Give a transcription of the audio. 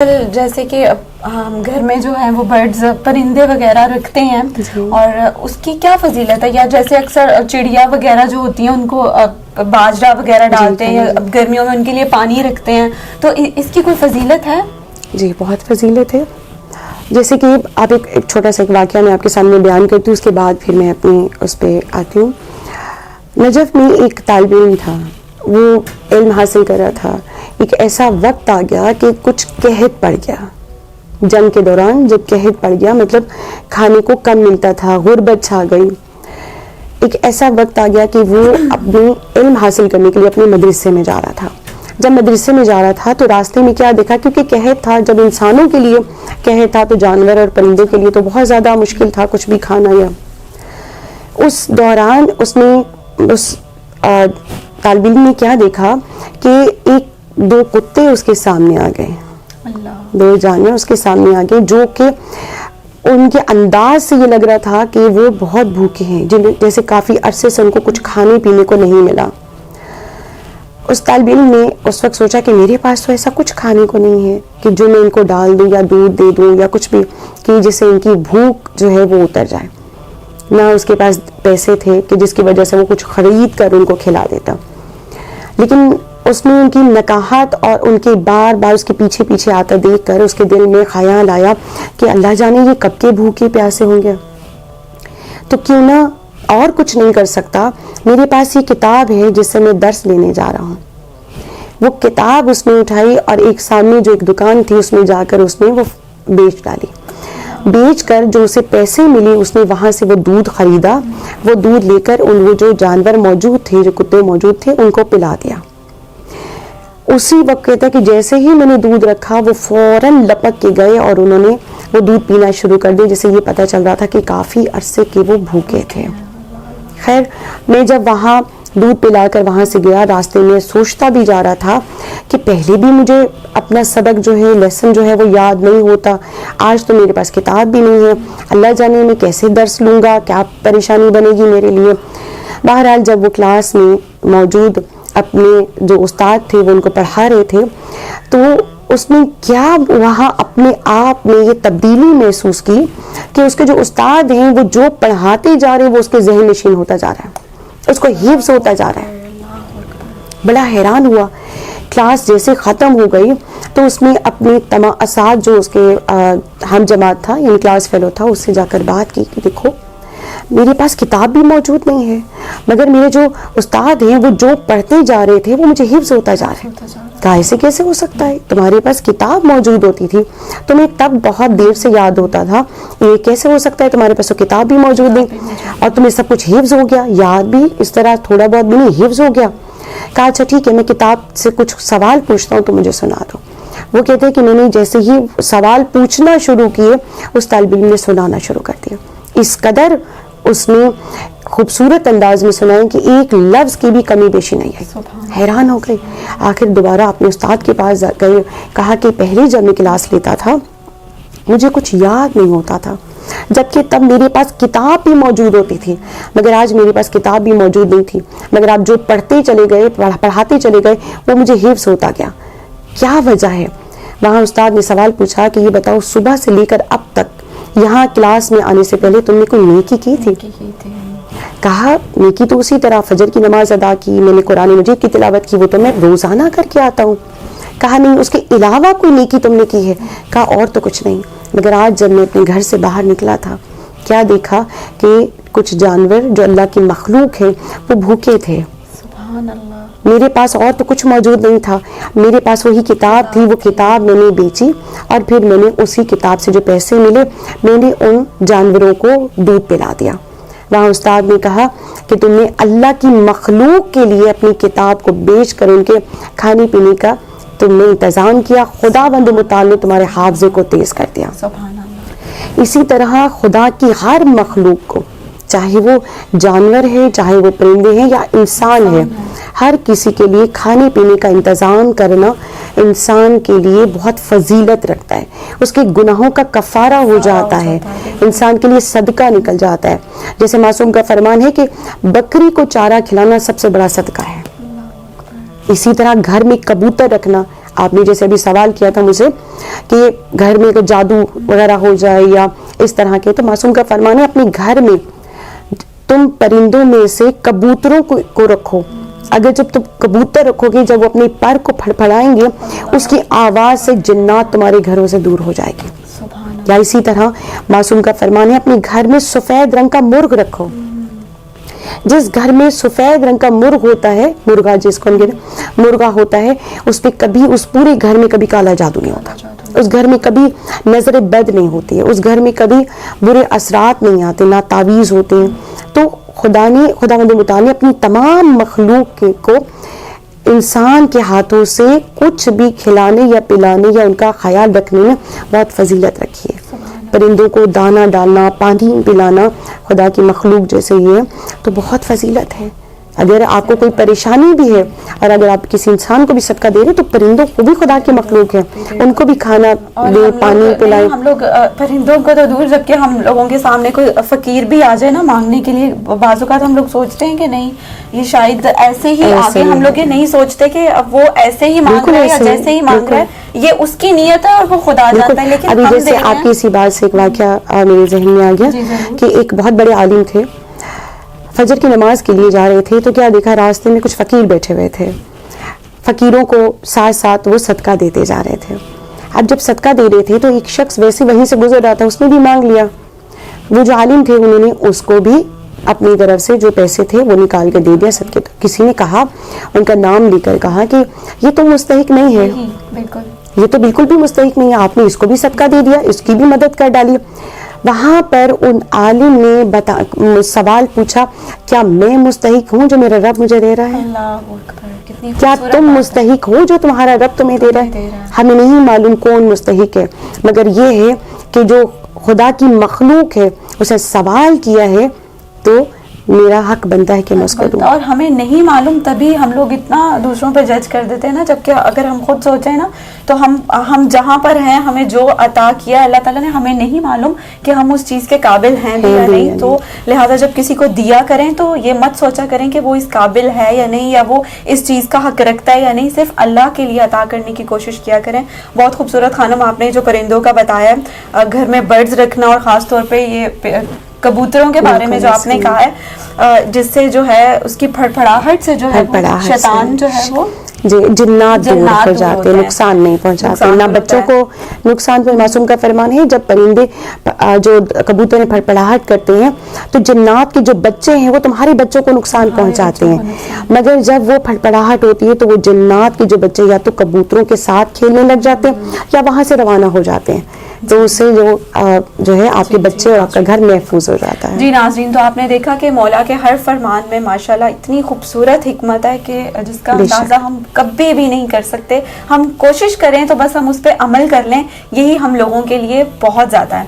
جیسے کہ ہم گھر میں جو ہیں وہ برڈز پرندے وغیرہ رکھتے ہیں اور اس کی کیا فضیلت ہے؟ یا جیسے اکثر چڑیا وغیرہ جو ہوتی ہیں ان کو باجرہ وغیرہ ڈالتے ہیں یا گرمیوں میں ان کے لیے پانی رکھتے ہیں، تو اس کی کوئی فضیلت ہے؟ جی بہت فضیلت ہے. جیسے کہ آپ ایک چھوٹا سا ایک واقعہ میں آپ کے سامنے بیان کرتی ہوں، اس کے بعد پھر میں اپنی اس پہ آتی ہوں. نجف میں ایک طالب علم تھا، وہ علم حاصل کر رہا تھا. ایک ایسا وقت آ گیا کہ کچھ قحط پڑ گیا. جنگ کے دوران جب قحط پڑ گیا، مطلب کھانے کو کم ملتا تھا، غربت چھا گئی. ایک ایسا وقت آ گیا کہ وہ اپنے علم حاصل کرنے کے لیے اپنے مدرسے میں جا رہا تھا. جب مدرسے میں جا رہا تھا تو راستے میں کیا دیکھا، کیونکہ قحط تھا، جب انسانوں کے لیے قحط تھا تو جانور اور پرندوں کے لیے تو بہت زیادہ مشکل تھا کچھ بھی کھانا. یا اس دوران اس نے اس طالب علم نے کیا دیکھا کہ دو کتے اس کے سامنے آ گئے، دو جانور اس کے سامنے آ گئے، جو کہ ان کے انداز سے یہ لگ رہا تھا کہ وہ بہت بھوکے ہیں، جیسے کافی عرصے سے ان کو کچھ کھانے پینے کو نہیں ملا. اس طالب علم نے اس وقت سوچا کہ میرے پاس تو ایسا کچھ کھانے کو نہیں ہے کہ جو میں ان کو ڈال دوں یا دودھ دے دوں یا کچھ بھی، کہ جس سے ان کی بھوک جو ہے وہ اتر جائے. نہ اس کے پاس پیسے تھے کہ جس کی وجہ سے وہ کچھ خرید کر ان کو کھلا دیتا. لیکن اس نے ان کی نکاحت اور ان کے بار بار اس کے پیچھے پیچھے آتا دیکھ کر اس کے دل میں خیال آیا کہ اللہ جانے یہ کب کے بھوکے پیاسے ہوں گے، تو کیوں نہ اور کچھ نہیں کر سکتا، میرے پاس یہ کتاب ہے جس سے میں درس لینے جا رہا ہوں. وہ کتاب اس نے اٹھائی اور ایک سامنے جو ایک دکان تھی اس میں جا کر اس نے وہ بیچ ڈالی. بیچ کر جو اسے پیسے ملے اس نے وہاں سے وہ دودھ خریدا. وہ دودھ لے کر وہ جو جانور موجود تھے، جو کتے موجود تھے، ان کو پلا دیا. اسی وقت کہتا کہ جیسے ہی میں نے دودھ رکھا وہ فوراً لپک کے گئے اور انہوں نے وہ دودھ پینا شروع کر دیا، جسے یہ پتہ چل رہا تھا کہ کافی عرصے کے وہ بھوکے تھے. خیر میں جب وہاں دودھ پلا کر وہاں سے گیا، راستے میں سوچتا بھی جا رہا تھا کہ پہلے بھی مجھے اپنا سبق جو ہے، لیسن جو ہے وہ یاد نہیں ہوتا، آج تو میرے پاس کتاب بھی نہیں ہے، اللہ جانے میں کیسے درس لوں گا، کیا پریشانی بنے گی میرے لیے. بہرحال جب وہ کلاس میں موجود اپنے جو استاد تھے وہ ان کو پڑھا رہے تھے، تو اس نے کیا وہاں اپنے آپ میں یہ تبدیلی محسوس کی کہ اس کے جو استاد ہیں وہ جو پڑھاتے جا رہے ہیں وہ اس کے ذہن نشین ہوتا جا رہا ہے، اس کو حفظ ہوتا جا رہا ہے. بڑا حیران ہوا. کلاس جیسے ختم ہو گئی تو اس نے اپنے تمام اساتذہ جو اس کے ہم جماعت تھا، یعنی کلاس فیلو تھا، اس سے جا کر بات کی کہ دیکھو میرے پاس کتاب بھی موجود نہیں ہے، مگر میرے جو استاد ہیں وہ جو پڑھتے جا رہے تھے وہ مجھے حفظ ہوتا جا رہا ہے. کہا ایسے کیسے ہو سکتا ہے، تمہارے پاس کتاب موجود ہوتی تھی، تمہیں تب بہت دیر سے یاد ہوتا تھا، یہ کیسے ہو سکتا ہے تمہارے پاس تو کتاب بھی موجود نہیں اور تمہیں سب کچھ حفظ ہو گیا، یاد بھی اس طرح تھوڑا بہت بھی نہیں حفظ ہو گیا. کہا اچھا ٹھیک ہے، میں کتاب سے کچھ سوال پوچھتا ہوں تو مجھے سنا دو. وہ کہتے ہیں کہ میں نے جیسے ہی سوال پوچھنا شروع کیے اس طالب علم نے سنانا شروع کر دیا. اس قدر اس نے خوبصورت انداز میں سنایا کہ ایک لفظ کی بھی کمی بیشی نہیں ہے. حیران ہو گئی. آخر دوبارہ اپنے استاد کے پاس گئے. کہا کہ پہلے جب میں کلاس لیتا تھا مجھے کچھ یاد نہیں ہوتا تھا، جبکہ تب میرے پاس کتاب بھی موجود ہوتی تھی، مگر آج میرے پاس کتاب بھی موجود نہیں تھی، مگر آپ جو پڑھتے چلے گئے، پڑھاتے چلے گئے، وہ مجھے حفظ ہوتا گیا. کیا وجہ ہے؟ وہاں استاد نے سوال پوچھا کہ یہ بتاؤ صبح سے لے کر اب تک یہاں کلاس میں آنے سے پہلے تم نے کوئی نیکی کی تھی؟ کہا نیکی تو اسی طرح فجر کی نماز ادا کی، میں نے قرآن مجید کی تلاوت کی، وہ تو میں روزانہ کر کے آتا ہوں. کہا نہیں اس کے علاوہ کوئی نیکی تم نے کی ہے؟ کہا اور تو کچھ نہیں، مگر آج جب میں اپنے گھر سے باہر نکلا تھا کیا دیکھا کہ کچھ جانور جو اللہ کی مخلوق ہیں وہ بھوکے تھے. سبحان اللہ. میرے پاس اور تو کچھ موجود نہیں تھا، میرے پاس وہی کتاب تھی، وہ کتاب میں نے بیچی اور پھر میں نے اسی کتاب سے جو پیسے ملے میں نے ان جانوروں کو دودھ پلا دیا. وہاں استاد نے کہا کہ تم نے اللہ کی مخلوق کے لیے اپنی کتاب کو بیچ کر ان کے کھانے پینے کا تم نے انتظام کیا، خداوند متعال نے تمہارے حافظے کو تیز کر دیا. سبحان اللہ. اسی طرح خدا کی ہر مخلوق کو، چاہے وہ جانور ہے، چاہے وہ پرندے ہیں یا انسان ہے، ہر کسی کے لیے کھانے پینے کا انتظام کرنا انسان کے لیے بہت فضیلت رکھتا ہے. اس کے گناہوں کا کفارہ ہو جاتا ہے، انسان کے لیے صدقہ نکل جاتا ہے. جیسے معصوم کا فرمان ہے کہ بکری کو چارہ کھلانا سب سے بڑا صدقہ ہے. اسی طرح گھر میں کبوتر رکھنا آپ نے جیسے ابھی سوال کیا تھا مجھے کہ گھر میں اگر جادو وغیرہ ہو جائے یا اس طرح کے، تو معصوم کا فرمان ہے اپنے گھر میں تم پرندوں میں سے کبوتروں کو رکھو. اگر جب تم کبوتر رکھو گے، جب وہ اپنے پر کو پھڑپھڑائیں گے اس کی آواز سے جنات تمہارے گھروں سے دور ہو جائے گی. یا اسی طرح معصوم کا فرمان ہے اپنے گھر میں سفید رنگ کا مرغ رکھو. جس گھر میں سفید رنگ کا مرغ ہوتا ہے، مرغا جس کو مرغا ہوتا ہے، اس پہ کبھی اس پورے گھر میں کبھی کالا جادو نہیں ہوتا، اس گھر میں کبھی نظر بد نہیں ہوتی ہے، اس گھر میں کبھی برے اثرات نہیں آتے، نہ تعویذ ہوتے ہیں. تو خداوند متعال نے اپنی تمام مخلوق کو انسان کے ہاتھوں سے کچھ بھی کھلانے یا پلانے یا ان کا خیال رکھنے میں بہت فضیلت رکھی ہے. پرندوں کو دانا ڈالنا، پانی پلانا خدا کی مخلوق جیسے یہ ہے تو بہت فضیلت ہے. اگر آپ کو کوئی پریشانی بھی ہے اور اگر آپ کسی انسان کو بھی صدقہ دے رہے تو پرندوں کو بھی خدا کی مخلوق ہے، ان کو بھی کھانا دے، پانی پلائے. ہم لوگ پرندوں کو تو دور، جبکہ ہم لوگوں کے سامنے کوئی فقیر بھی آ جائے نا مانگنے کے لیے، بعض اوقات ہم لوگ سوچتے ہیں کہ نہیں یہ شاید ایسے ہی آگے، ہم لوگ یہ نہیں سوچتے کہ اب وہ ایسے ہی مانگ رہا ہے یا جیسے ہی مانگ رہا ہے، یہ اس کی نیت ہے اور وہ خدا جانتا ہے. لیکن ابھی جیسے آپ کی اسی بات سے ایک واقعہ میرے ذہن میں آ گیا کہ ایک بہت بڑے عالم تھے، فجر کی نماز کے لیے جا رہے تھے تو کیا دیکھا، راستے میں کچھ فقیر بیٹھے ہوئے تھے. فقیروں کو ساتھ ساتھ وہ صدقہ دیتے جا رہے تھے. اب جب صدقہ دے رہے تھے تو ایک شخص ویسے وہیں سے گزر رہا تھا، اس نے بھی مانگ لیا. وہ جو عالم تھے انہوں نے اس کو بھی اپنی طرف سے جو پیسے تھے وہ نکال کے دے دیا صدقے. کسی نے کہا، ان کا نام لے کر کہا کہ یہ تو مستحق نہیں ہے، یہ تو بالکل بھی مستحق نہیں ہے، آپ نے اس کو بھی صدقہ دے دیا، اس کی بھی مدد کر ڈالی. وہاں پر ان عالم نے سوال پوچھا، کیا میں مستحق ہوں جو میرا رب مجھے دے رہا ہے؟ کیا تم مستحق ہو جو تمہارا رب تمہیں دے رہا ہے؟ ہمیں نہیں معلوم کون مستحق ہے، مگر یہ ہے کہ جو خدا کی مخلوق ہے اسے سوال کیا ہے تو میرا حق بنتا ہے کہ میں اس کو دوں. اور ہمیں نہیں معلوم تبھی ہم لوگ اتنا دوسروں پہ جج کر دیتے ہیں نا، جبکہ اگر ہم خود سوچیں نا تو ہم جہاں پر ہیں، ہمیں جو عطا کیا اللہ تعالیٰ نے، ہمیں نہیں معلوم کہ ہم اس چیز کے قابل ہیں بھی یا نہیں. تو لہٰذا جب کسی کو دیا کریں تو یہ مت سوچا کریں کہ وہ اس قابل ہے یا نہیں، یا وہ اس چیز کا حق رکھتا ہے یا نہیں، صرف اللہ کے لیے عطا کرنے کی کوشش کیا کریں. بہت خوبصورت خانم آپ نے جو پرندوں کا بتایا ہے، گھر میں برڈز رکھنا، اور خاص طور پہ یہ کبوتروں کے بارے میں جو آپ نے کہا ہے، جس سے جو ہے اس کی پھڑپھڑاہٹ سے جو ہے شیطان جو ہے وہ جنات دور ہو جاتے، نقصان نہیں پہنچاتے، نہ بچوں کو نقصان پہ. معصوم کا فرمان ہے جب پرندے جو کبوتر پھڑپڑاہٹ کرتے ہیں تو جنات کے جو بچے ہیں وہ تمہارے بچوں کو نقصان پہنچاتے ہیں، مگر جب وہ پھڑپڑاہٹ ہوتی ہے تو وہ جنات کے جو بچے یا تو کبوتروں کے ساتھ کھیلنے لگ جاتے ہیں یا وہاں سے روانہ ہو جاتے ہیں، تو اس سے جو ہے آپ کے بچے اور آپ کا گھر محفوظ ہو جاتا ہے. جی ناظرین، تو آپ نے دیکھا کہ مولا کے ہر فرمان میں ماشاءاللہ اتنی خوبصورت حکمت ہے کہ جس کا اندازہ ہم کبھی بھی نہیں کر سکتے. ہم کوشش کریں تو بس ہم اس پہ عمل کر لیں، یہی ہم لوگوں کے لیے بہت زیادہ ہے.